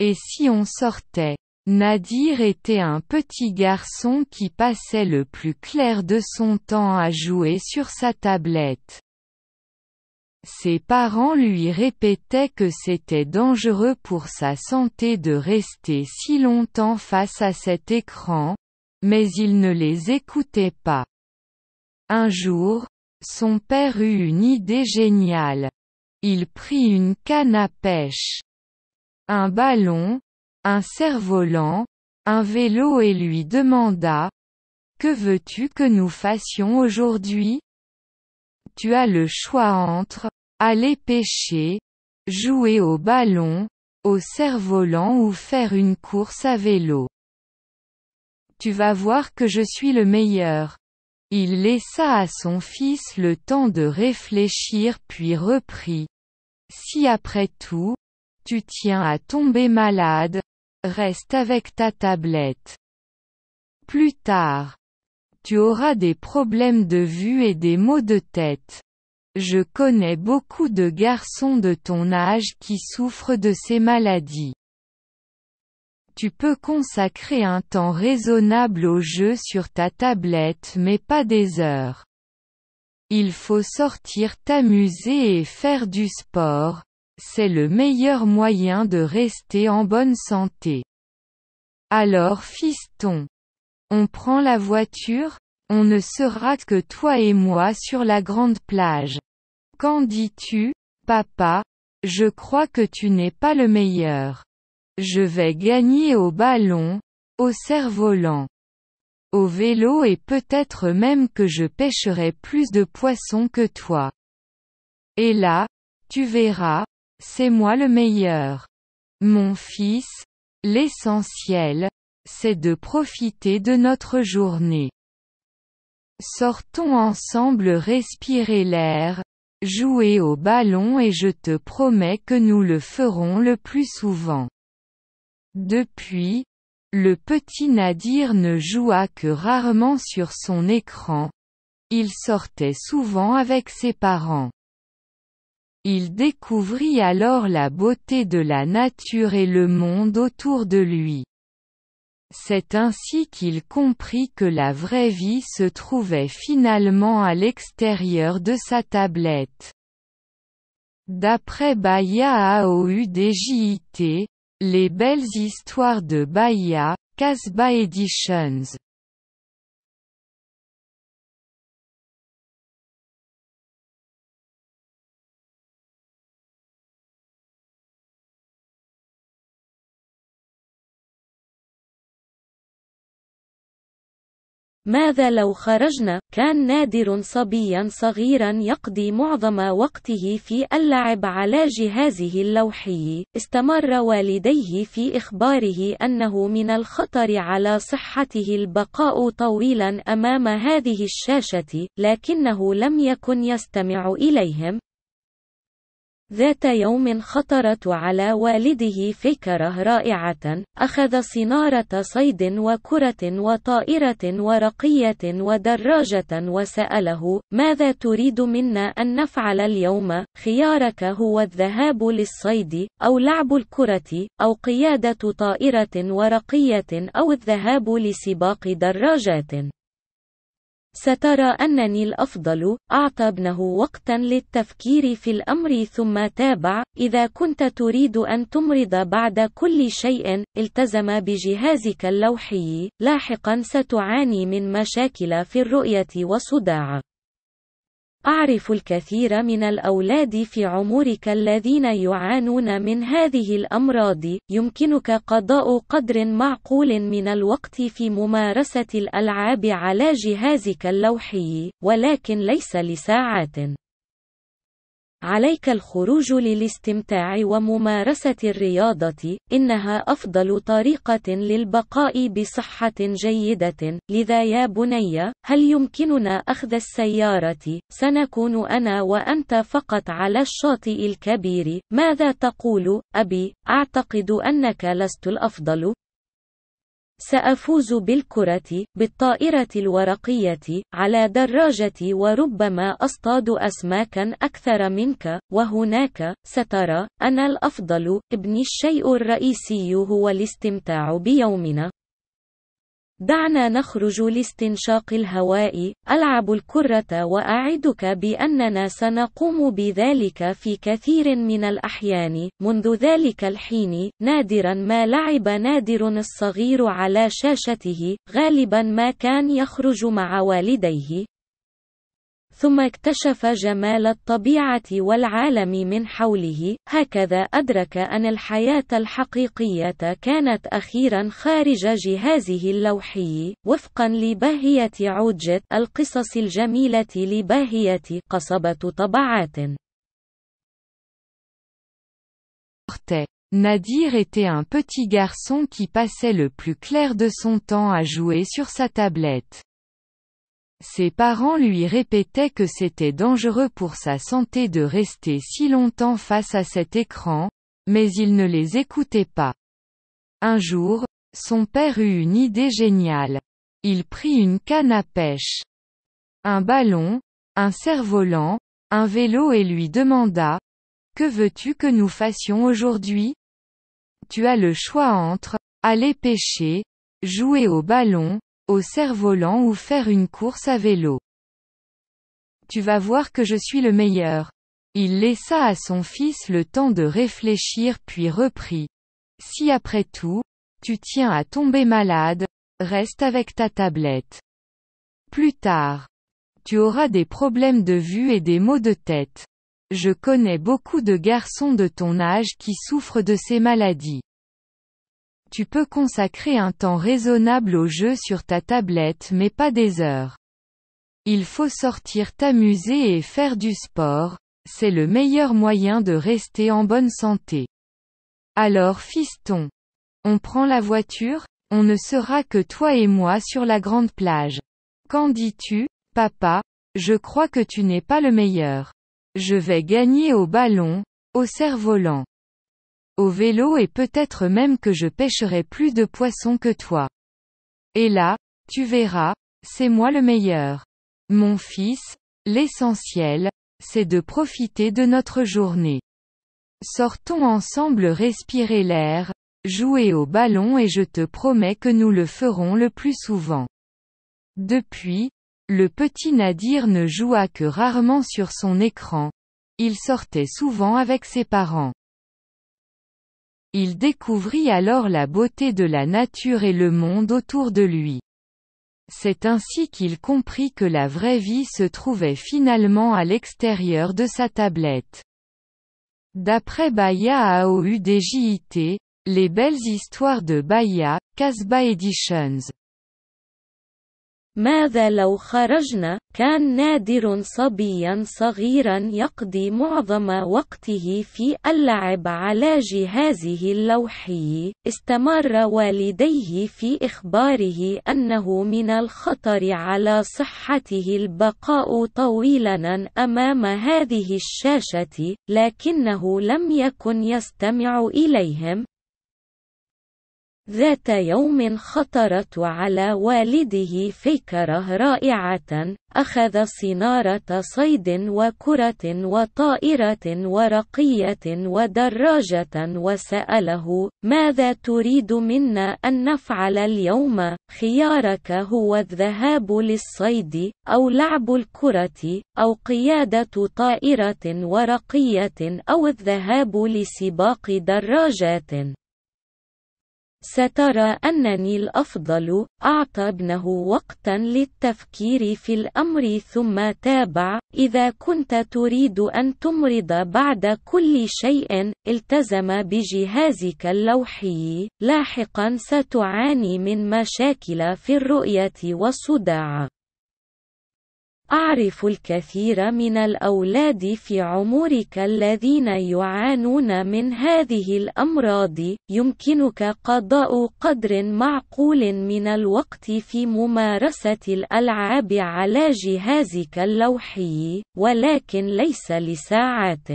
Et si on sortait? Nadir était un petit garçon qui passait le plus clair de son temps à jouer sur sa tablette. Ses parents lui répétaient que c'était dangereux pour sa santé de rester si longtemps face à cet écran, mais il ne les écoutait pas. Un jour, son père eut une idée géniale. Il prit une canne à pêche, un ballon, un cerf-volant, un vélo et lui demanda : « Que veux-tu que nous fassions aujourd'hui ? Tu as le choix entre aller pêcher, jouer au ballon, au cerf-volant ou faire une course à vélo. Tu vas voir que je suis le meilleur. » Il laissa à son fils le temps de réfléchir puis reprit : « Si après tout, tu tiens à tomber malade, reste avec ta tablette. Plus tard, tu auras des problèmes de vue et des maux de tête. Je connais beaucoup de garçons de ton âge qui souffrent de ces maladies. Tu peux consacrer un temps raisonnable au jeu sur ta tablette mais pas des heures. Il faut sortir t'amuser et faire du sport, c'est le meilleur moyen de rester en bonne santé. Alors fiston, on prend la voiture, on ne sera que toi et moi sur la grande plage. Qu'en dis-tu, papa ? Je crois que tu n'es pas le meilleur. Je vais gagner au ballon, au cerf-volant, au vélo et peut-être même que je pêcherai plus de poissons que toi. Et là, tu verras, c'est moi le meilleur. Mon fils, l'essentiel, c'est de profiter de notre journée. Sortons ensemble respirer l'air, jouer au ballon et je te promets que nous le ferons le plus souvent. » Depuis, le petit Nadir ne joua que rarement sur son écran. Il sortait souvent avec ses parents. Il découvrit alors la beauté de la nature et le monde autour de lui. C'est ainsi qu'il comprit que la vraie vie se trouvait finalement à l'extérieur de sa tablette. D'après Bahia Aoudjit, Les belles histoires de Bahia, Casbah Editions. ماذا لو خرجنا؟ كان نادر صبيا صغيرا يقضي معظم وقته في اللعب على جهازه اللوحي. استمر والديه في إخباره أنه من الخطر على صحته البقاء طويلا أمام هذه الشاشة، لكنه لم يكن يستمع إليهم. ذات يوم خطرت على والده فكرة رائعة. أخذ صنارة صيد وكرة وطائرة ورقية ودراجة وسأله: ماذا تريد منا أن نفعل اليوم؟ خيارك هو الذهاب للصيد، أو لعب الكرة، أو قيادة طائرة ورقية، أو الذهاب لسباق دراجات. سترى أنني الأفضل. أعطى ابنه وقتا للتفكير في الأمر ثم تابع: إذا كنت تريد أن تمرض بعد كل شيء، التزم بجهازك اللوحي. لاحقا ستعاني من مشاكل في الرؤية وصداع. أعرف الكثير من الأولاد في عمرك الذين يعانون من هذه الأمراض. يمكنك قضاء قدر معقول من الوقت في ممارسة الألعاب على جهازك اللوحي، ولكن ليس لساعات. عليك الخروج للاستمتاع وممارسة الرياضة، إنها أفضل طريقة للبقاء بصحة جيدة. لذا يا بني، هل يمكننا أخذ السيارة؟ سنكون أنا وأنت فقط على الشاطئ الكبير. ماذا تقول، أبي؟ أعتقد أنك لست الأفضل. سأفوز بالكرة، بالطائرة الورقية، على دراجتي، وربما أصطاد أسماكا أكثر منك، وهناك، سترى، أنا الأفضل. ابني، الشيء الرئيسي هو الاستمتاع بيومنا. دعنا نخرج لاستنشاق الهواء، ألعب الكرة، وأعدك بأننا سنقوم بذلك في كثير من الأحيان. منذ ذلك الحين، نادرا ما لعب نادر الصغير على شاشته، غالبا ما كان يخرج مع والديه. ثم اكتشف جمال الطبيعة والعالم من حوله، هكذا أدرك أن الحياة الحقيقية كانت أخيرا خارج جهازه اللوحي، وفقا لباهية عودجت، القصص الجميلة لباهية قصبة طبعات. Nadir était un petit garçon qui passait le plus clair de son temps à jouer sur sa tablette. Ses parents lui répétaient que c'était dangereux pour sa santé de rester si longtemps face à cet écran, mais il ne les écoutait pas. Un jour, son père eut une idée géniale. Il prit une canne à pêche, un ballon, un cerf-volant, un vélo et lui demanda : « Que veux-tu que nous fassions aujourd'hui ? Tu as le choix entre aller pêcher, jouer au ballon, au cerf-volant ou faire une course à vélo. Tu vas voir que je suis le meilleur. » Il laissa à son fils le temps de réfléchir puis reprit : « Si après tout, tu tiens à tomber malade, reste avec ta tablette. Plus tard, tu auras des problèmes de vue et des maux de tête. Je connais beaucoup de garçons de ton âge qui souffrent de ces maladies. Tu peux consacrer un temps raisonnable au jeu sur ta tablette mais pas des heures. Il faut sortir t'amuser et faire du sport, c'est le meilleur moyen de rester en bonne santé. Alors fiston, on prend la voiture, on ne sera que toi et moi sur la grande plage. Qu'en dis-tu, papa ? Je crois que tu n'es pas le meilleur. Je vais gagner au ballon, au cerf-volant, au vélo et peut-être même que je pêcherai plus de poissons que toi. Et là, tu verras, c'est moi le meilleur. Mon fils, l'essentiel, c'est de profiter de notre journée. Sortons ensemble respirer l'air, jouer au ballon et je te promets que nous le ferons le plus souvent. » Depuis, le petit Nadir ne joua que rarement sur son écran. Il sortait souvent avec ses parents. Il découvrit alors la beauté de la nature et le monde autour de lui. C'est ainsi qu'il comprit que la vraie vie se trouvait finalement à l'extérieur de sa tablette. D'après Baya Aoudjit, les belles histoires de Baya, Casbah Editions. ماذا لو خرجنا؟ كان نادر صبيا صغيرا يقضي معظم وقته في اللعب على جهازه اللوحي. استمر والديه في إخباره أنه من الخطر على صحته البقاء طويلا أمام هذه الشاشة، لكنه لم يكن يستمع إليهم. ذات يوم خطرت على والده فكرة رائعة. أخذ صنارة صيد وكرة وطائرة ورقية ودراجة وسأله: ماذا تريد منا أن نفعل اليوم؟ خيارك هو الذهاب للصيد، أو لعب الكرة، أو قيادة طائرة ورقية، أو الذهاب لسباق دراجات. سترى أنني الأفضل. أعطى ابنه وقتا للتفكير في الأمر ثم تابع: إذا كنت تريد أن تمرض بعد كل شيء، التزم بجهازك اللوحي. لاحقا ستعاني من مشاكل في الرؤية وصداع. أعرف الكثير من الأولاد في عمرك الذين يعانون من هذه الأمراض. يمكنك قضاء قدر معقول من الوقت في ممارسة الألعاب على جهازك اللوحي، ولكن ليس لساعات.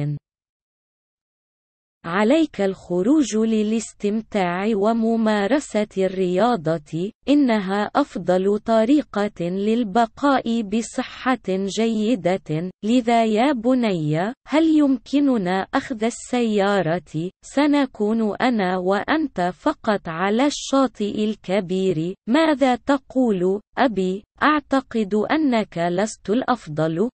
عليك الخروج للاستمتاع وممارسة الرياضة، إنها أفضل طريقة للبقاء بصحة جيدة. لذا يا بني، هل يمكننا أخذ السيارة؟ سنكون أنا وأنت فقط على الشاطئ الكبير. ماذا تقول، أبي؟ أعتقد أنك لست الأفضل.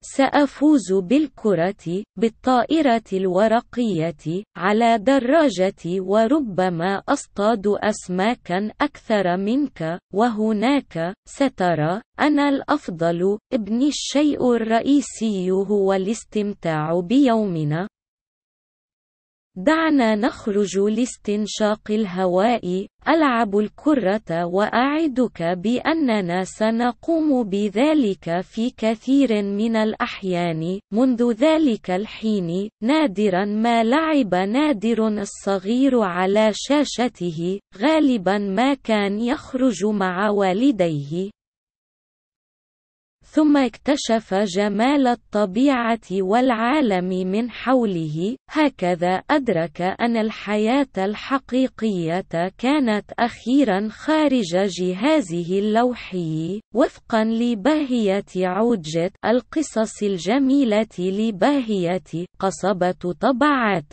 سأفوز بالكرة، بالطائرة الورقية، على دراجتي، وربما أصطاد أسماكا أكثر منك. وهناك، سترى، أنا الأفضل. ابني، الشيء الرئيسي هو الاستمتاع بيومنا. دعنا نخرج لاستنشاق الهواء. ألعب الكرة، وأعدك بأننا سنقوم بذلك في كثير من الأحيان. منذ ذلك الحين، نادرا ما لعب نادر الصغير على شاشته، غالبا ما كان يخرج مع والديه. ثم اكتشف جمال الطبيعة والعالم من حوله. هكذا أدرك أن الحياة الحقيقية كانت أخيرا خارج جهازه اللوحي، وفقا لباهية عوجت القصص الجميلة لباهية قصبة طبعات.